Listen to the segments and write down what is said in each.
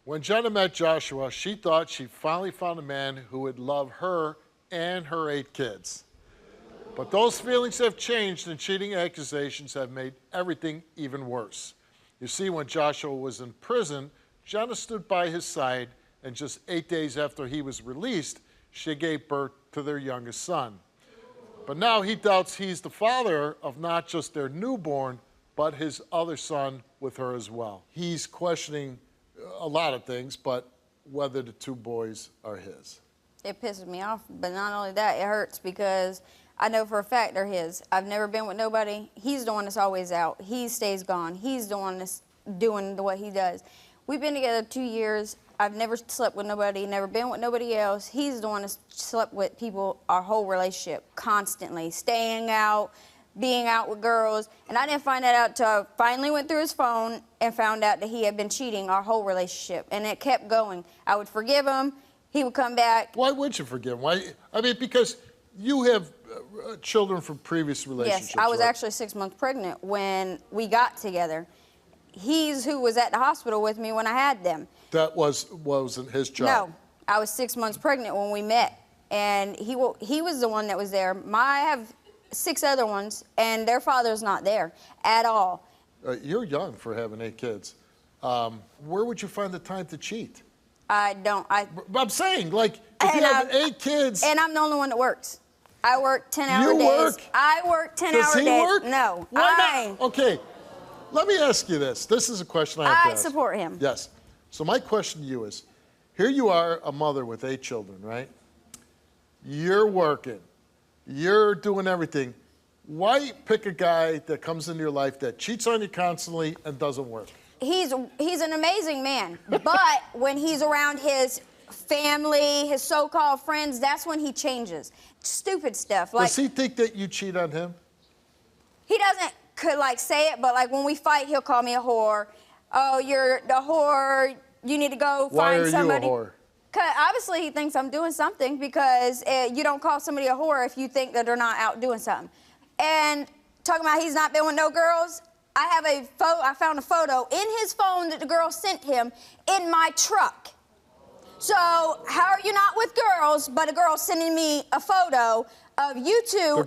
When Jenna met Joshua, she thought she finally found a man who would love her and her 8 kids. But those feelings have changed, and cheating accusations have made everything even worse. You see, when Joshua was in prison, Jenna stood by his side, and just 8 days after he was released, she gave birth to their youngest son. But now he doubts he's the father of not just their newborn, but his other son with her as well. He's questioning a lot of things, but whether the 2 boys are his. It pisses me off, but not only that, it hurts because I know for a fact they're his. I've never been with nobody. He's the one that's always out. He stays gone. He's the one that's doing what he does. We've been together 2 years. I've never slept with nobody, never been with nobody else. He's the one that's slept with people our whole relationship, constantly, staying out, being out with girls. And I didn't find that out until I finally went through his phone and found out that he had been cheating our whole relationship. And it kept going. I would forgive him. He would come back. Why would you forgive him? Why? I mean, because you have children from previous relationships. Yes, I was right? actually 6 months pregnant when we got together. He's who was at the hospital with me when I had them. That wasn't his job? No, I was 6 months pregnant when we met. And he was the one that was there. I have 6 other ones, and their father's not there at all. You're young for having 8 kids. Where would you find the time to cheat? I don't. I'm saying, like, if you have 8 kids... And I'm the only one that works. I work 10-hour days. You work? I work 10-hour days. Does he work? No. Why not? Okay, let me ask you this. This is a question I have to ask. I support him. Yes. So my question to you is, here you are, a mother with 8 children, right? You're working. You're doing everything. Why pick a guy that comes into your life that cheats on you constantly and doesn't work? He's an amazing man, but when he's around his family, his so-called friends, that's when he changes. Stupid stuff. Like, does he think that you cheat on him? He could like say it, but like when we fight, he'll call me a whore. Oh, you're the whore. You need to go find somebody. Why are you a whore? Cause obviously he thinks I'm doing something because you don't call somebody a whore if you think that they're not out doing something. And talking about he's not been with no girls, I found a photo in his phone that the girl sent him in my truck. So how are you not with girls, but a girl sending me a photo of you two?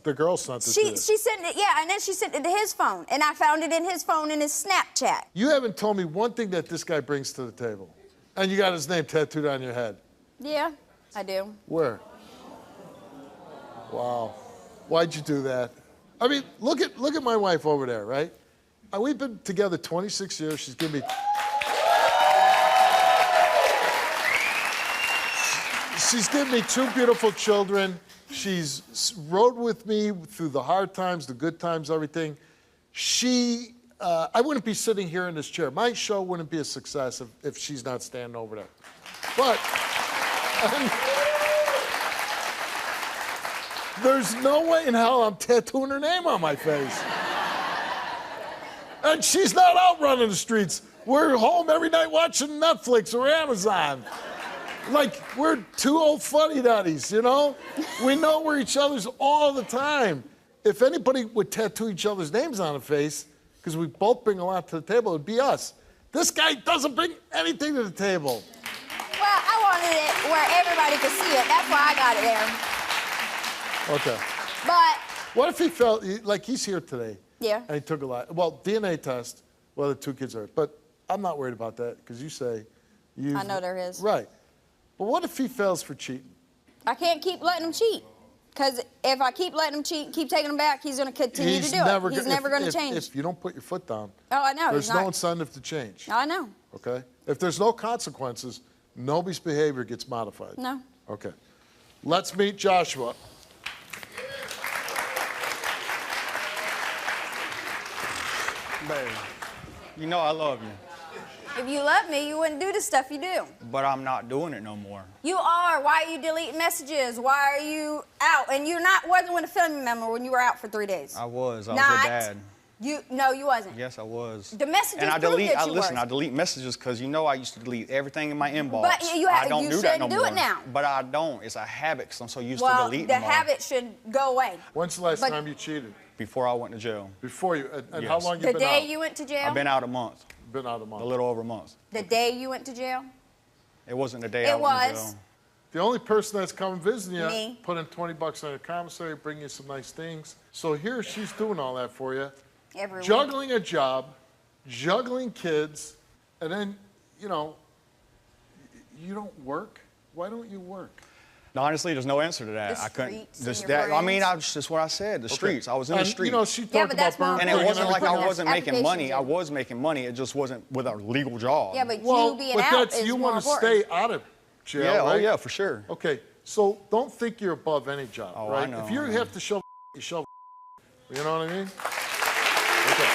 The girl sent it to you. She sent it, yeah, and then she sent it to his phone, and I found it in his phone in his Snapchat. You haven't told me one thing that this guy brings to the table. And you got his name tattooed on your head. Yeah, I do. Where? Wow. Why'd you do that? I mean, look at my wife over there, right? We've been together 26 years. She's given me... She's given me 2 beautiful children. She's rode with me through the hard times, the good times, everything. I wouldn't be sitting here in this chair. My show wouldn't be a success if she's not standing over there. But there's no way in hell I'm tattooing her name on my face. And she's not out running the streets. We're home every night watching Netflix or Amazon. Like, we're 2 old fuddy-duddies, you know? We know we're each other's all the time. If anybody would tattoo each other's names on the face, because we both bring a lot to the table, it'd be us. This guy doesn't bring anything to the table. Well, I wanted it where everybody could see it. That's why I got it there. Okay. But... What if he felt, like he's here today. Yeah. And he took a lot, well, DNA test, well, the 2 kids are, but I'm not worried about that, because you say you... I know there is. Right. But what if he fails for cheating? I can't keep letting him cheat. Because if I keep letting him cheat, keep taking him back, he's going to continue to do it. He's never going to change. If you don't put your foot down, oh, I know. There's no incentive to change. I know. Okay? If there's no consequences, nobody's behavior gets modified. No. Okay. Let's meet Joshua. Babe, you know I love you. If you love me, you wouldn't do the stuff you do. But I'm not doing it no more. You are. Why are you deleting messages? Why are you out? And you're wasn't with a family member when you were out for 3 days. I was with Dad. No, you wasn't. Yes, I was. The messages and I prove delete. that you Listen, was. I delete messages because you know I used to delete everything in my inbox. But I don't do that no more. do it now. But I don't. It's a habit because I'm so used to deleting the them all. habit should go away. When's the last time you cheated? Before I went to jail. Before you, and Yes. how long you been out? The day you went to jail? I've been out a month. been out a month? A little over a month. The day you went to jail? It wasn't the day I It went to was. jail. The only person that's come visiting you, Me. put in 20 bucks on your commissary, bring you some nice things. So here she's doing all that for you. Every week. Juggling a job, juggling kids, and then, you know, you don't work? Why don't you work? No, honestly, there's no answer to that. The I couldn't. streets and Just your that. I mean, friends. that's what I said. The Okay. streets. I was in the And, streets. you know, she Yeah, talked but about that's burning not- and things it wasn't like I everything. wasn't making Applications money. I in. was making money. It just wasn't with a legal job. Yeah, but Well, you being but out that's, is you more want to important. stay out of jail, Yeah. right? Oh yeah, for sure. Okay, so don't think you're above any job, Oh, I right? know, If you I know. have to shove, you shove. You know what I mean? Okay.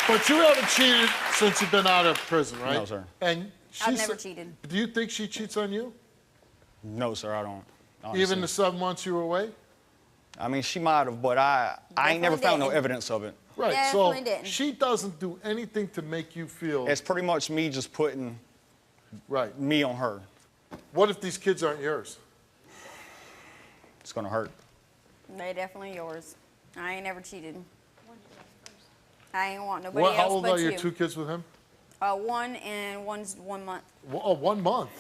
But you haven't cheated since you've been out of prison, right? No, sir. And I've she never said- cheated. Do you think she cheats on you? No, sir. I don't. Honestly. Even the 7 months you were away? I mean, she might have, but I ain't never Definitely found no didn't. evidence of it. Right, Definitely so didn't. she doesn't do anything to make you feel It's pretty much me just putting right. me on her. What if these kids aren't yours? It's gonna hurt. They definitely yours. I ain't never cheated. I ain't want nobody What, how else old but are your you. 2 kids with him? 1 and one's 1 month. Oh, 1 month.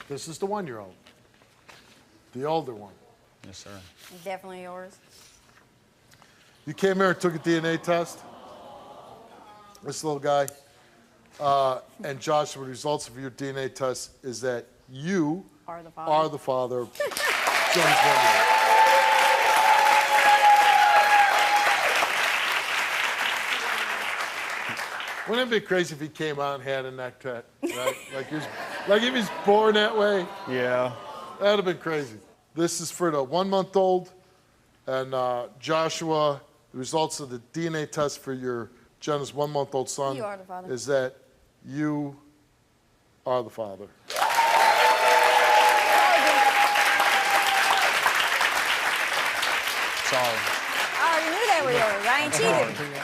This is the 1-year-old. The older one. Yes, sir. Definitely yours. You came here and took a DNA test? This little guy. And Joshua, the results of your DNA test is that you Are the father. are the father of John's 1-year-old. Wouldn't it be crazy if he came out and had a neck tat, right? like if he's born that way? Yeah. That'd have been crazy. This is for the 1-month-old, and Joshua, the results of the DNA test for your Jenna's 1-month-old son You are the father. is that you are the father. Sorry. I already knew they were yours. I ain't cheated.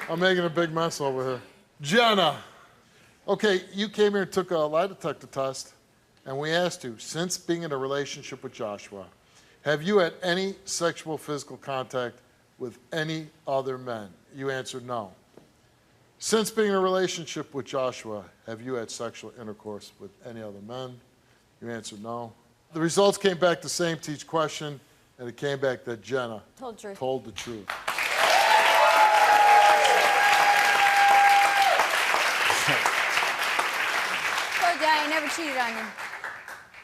I'm making a big mess over here. Jenna, okay, you came here and took a lie detector test, and we asked you, since being in a relationship with Joshua, have you had any sexual physical contact with any other men? You answered no. Since being in a relationship with Joshua, have you had sexual intercourse with any other men? You answered no. The results came back the same to each question, and it came back that Jenna Told the truth. told the truth. Told you I ain't never cheated on you.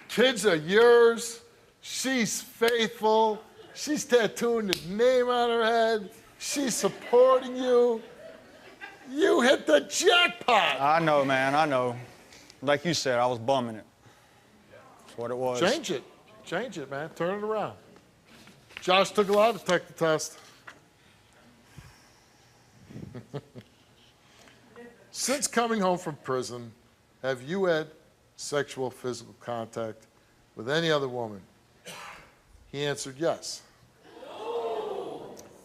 Kids are yours. She's faithful. She's tattooing the name on her head. She's supporting you. You hit the jackpot. I know, man. I know. Like you said, I was bumming it. That's what it was. Change it. Change it, man. Turn it around. Josh took a lie detector test. Since coming home from prison, have you had sexual physical contact with any other woman? He answered yes.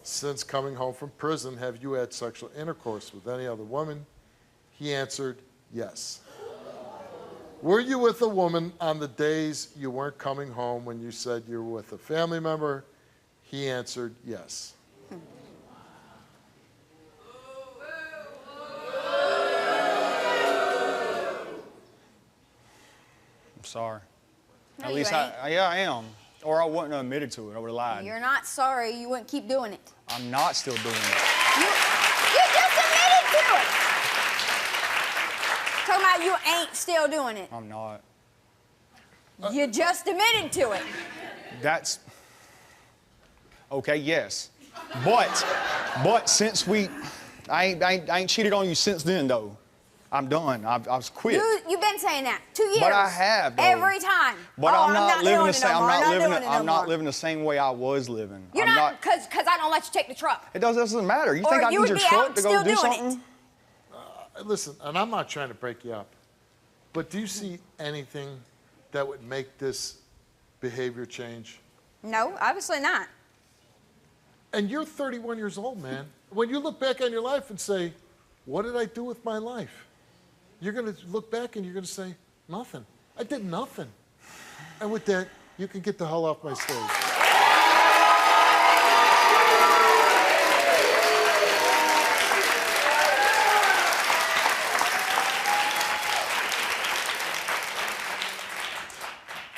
Since coming home from prison, have you had sexual intercourse with any other woman? He answered yes. Were you with a woman on the days you weren't coming home when you said you were with a family member? He answered yes. I'm sorry. No, At you least ain't. yeah, I am. Or I wouldn't have admitted to it. I would have lied. You're not sorry. You wouldn't keep doing it. I'm not still doing it. You just admitted to it. Talking about you ain't still doing it. I'm not. You just admitted to it. That's okay. Yes, but since I ain't cheated on you since then though. I'm done. I've quit. You've been saying that 2 years. But I have, though. Every time. But Oh, I'm not living doing the it same. no I'm more. not living. doing it no I'm not more. living the same way I was living. You're I'm not, because I don't let you take the truck. It doesn't matter. You Or think I you need would your be truck out to still go do doing something? it. Listen, and I'm not trying to break you up, but do you see anything that would make this behavior change? No, obviously not. And you're 31 years old, man. When you look back on your life and say, what did I do with my life? You're going to look back and you're going to say, nothing. I did nothing. And with that, you can get the hell off my stage.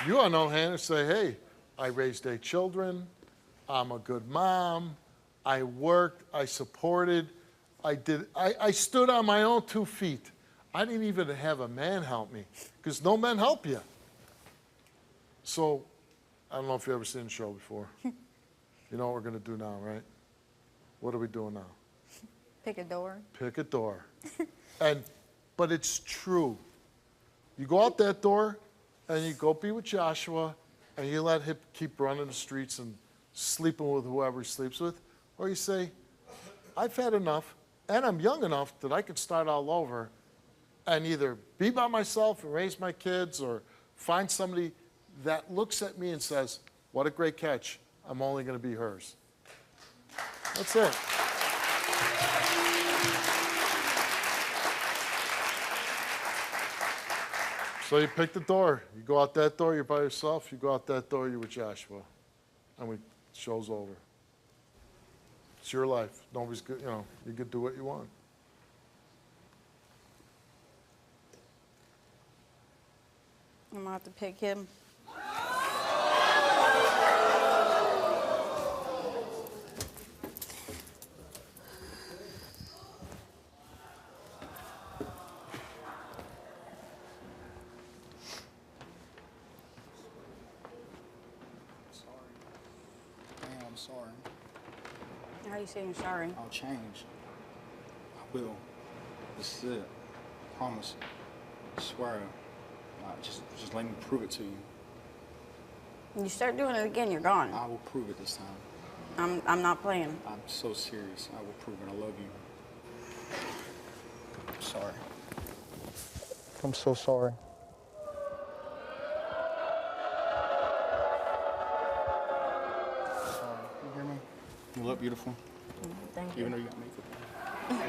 You, on the other hand, say, hey, I raised 8 children. I'm a good mom. I worked. I supported. I stood on my own 2 feet. I didn't even have a man help me because no men help you. So I don't know if you've ever seen the show before. You know what we're going to do now, right? What are we doing now? Pick a door. Pick a door. But it's true. You go out that door and you go be with Joshua and you let him keep running the streets and sleeping with whoever he sleeps with. Or you say, I've had enough and I'm young enough that I can start all over and either be by myself and raise my kids or find somebody that looks at me and says, what a great catch. I'm only going to be hers. That's it. So you pick the door. You go out that door, you're by yourself. You go out that door, you're with Joshua. And show's over. It's your life. Nobody's good, you can do what you want. I'm gonna have to pick him. I'm sorry. How are you saying sorry? I'll change. I will. This is it. I promise. I swear. Just let me prove it to you. You start doing it again, you're gone. I will prove it this time. I'm not playing. I'm so serious. I will prove it. I love you. I'm sorry. I'm so sorry. Sorry. You hear me? You look beautiful. Thank you. Even though you got makeup on.